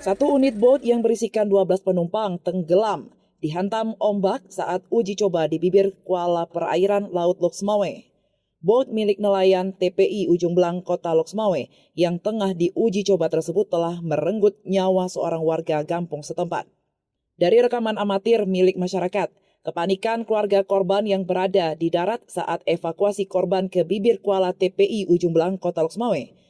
Satu unit boat yang berisikan 12 penumpang tenggelam dihantam ombak saat uji coba di bibir kuala perairan Laut Loksmawe. Boat milik nelayan TPI Ujung Belang Kota Loksmawe yang tengah diuji coba tersebut telah merenggut nyawa seorang warga kampung setempat. Dari rekaman amatir milik masyarakat, kepanikan keluarga korban yang berada di darat saat evakuasi korban ke bibir kuala TPI Ujung Belang Kota Loksmawe.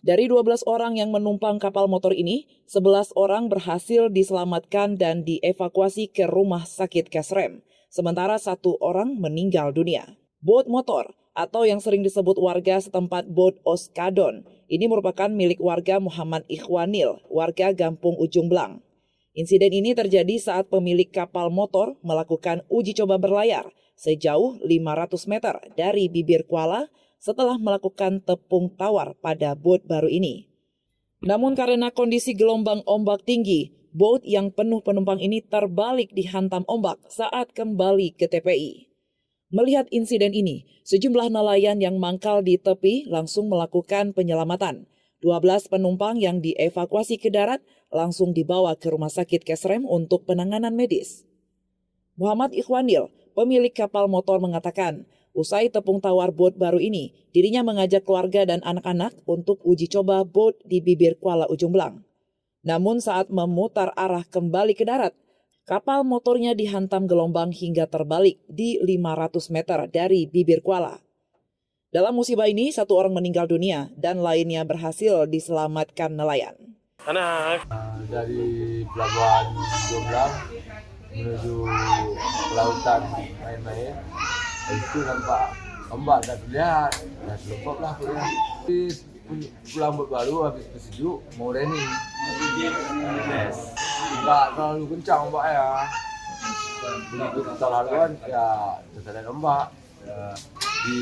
Dari 12 orang yang menumpang kapal motor ini, 11 orang berhasil diselamatkan dan dievakuasi ke rumah sakit Kesrem, sementara 1 orang meninggal dunia. Boat motor atau yang sering disebut warga setempat Boat Oskadon, ini merupakan milik warga Muhammad Ikhwanil, warga Gampung Ujung Belang. Insiden ini terjadi saat pemilik kapal motor melakukan uji coba berlayar sejauh 500 meter dari bibir kuala setelah melakukan tepung tawar pada boat baru ini. Namun karena kondisi gelombang ombak tinggi, boat yang penuh penumpang ini terbalik dihantam ombak saat kembali ke TPI. Melihat insiden ini, sejumlah nelayan yang mangkal di tepi langsung melakukan penyelamatan. 12 penumpang yang dievakuasi ke darat langsung dibawa ke rumah sakit Kesrem untuk penanganan medis. Muhammad Ikhwanil, pemilik kapal motor mengatakan, usai tepung tawar boat baru ini, dirinya mengajak keluarga dan anak-anak untuk uji coba boat di bibir kuala Ujung Belang. Namun saat memutar arah kembali ke darat, kapal motornya dihantam gelombang hingga terbalik di 500 meter dari bibir kuala. Dalam musibah ini, 1 orang meninggal dunia dan lainnya berhasil diselamatkan nelayan. Dari pelabuhan Ujung Belang menuju lautan main-main, itu nampak ombak tak terlihat, dah selupap lah aku ya. Pulang buat baru habis bersejuk mau raining. Tak terlalu kencang ombak ya. Begitu kita laluan ya tersadat ombak. Di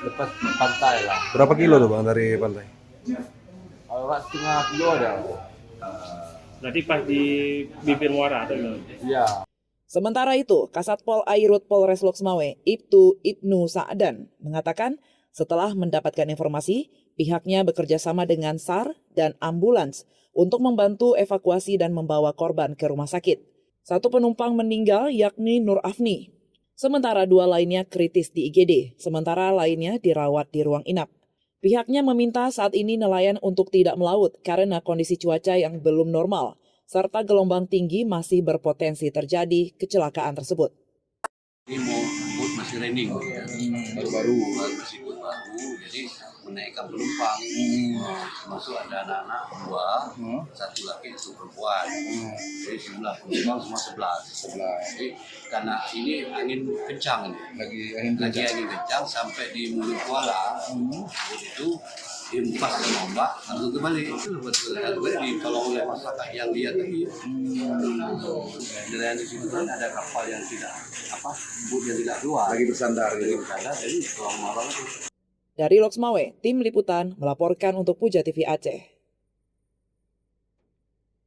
lepas pantai lah. Berapa kilo tuh bang dari pantai? Kalau nggak setengah kilo ada. Berarti pas di bibir muara atau gimana? Iya. Sementara itu, Kasatpol Airut Polres Loksmawe, Ibnu Sa'dan, mengatakan setelah mendapatkan informasi, pihaknya bekerja sama dengan SAR dan ambulans untuk membantu evakuasi dan membawa korban ke rumah sakit. 1 penumpang meninggal yakni Nur Afni. Sementara 2 lainnya kritis di IGD, sementara lainnya dirawat di ruang inap. Pihaknya meminta saat ini nelayan untuk tidak melaut karena kondisi cuaca yang belum normal, serta gelombang tinggi masih berpotensi terjadi kecelakaan tersebut. Ini boat masih raining, baru-baru masih boat baru, jadi menaikkan penumpang. Masuk ada anak-anak 2, 1 laki 1 perempuan. Jadi jumlah penumpang semua 11. Jadi karena ini angin kencang ini, lagi angin kencang sampai di mulut kuala, itu impas dan ombak langsung kembali. Itu betul ditolong oleh masyarakat yang lihat tadi. Dan di situ kan ada kapal yang tidak boot yang tidak keluar. Lagi bersandar, jadi tolong orang itu. Dari Loksmawe, tim liputan melaporkan untuk Puja TV Aceh.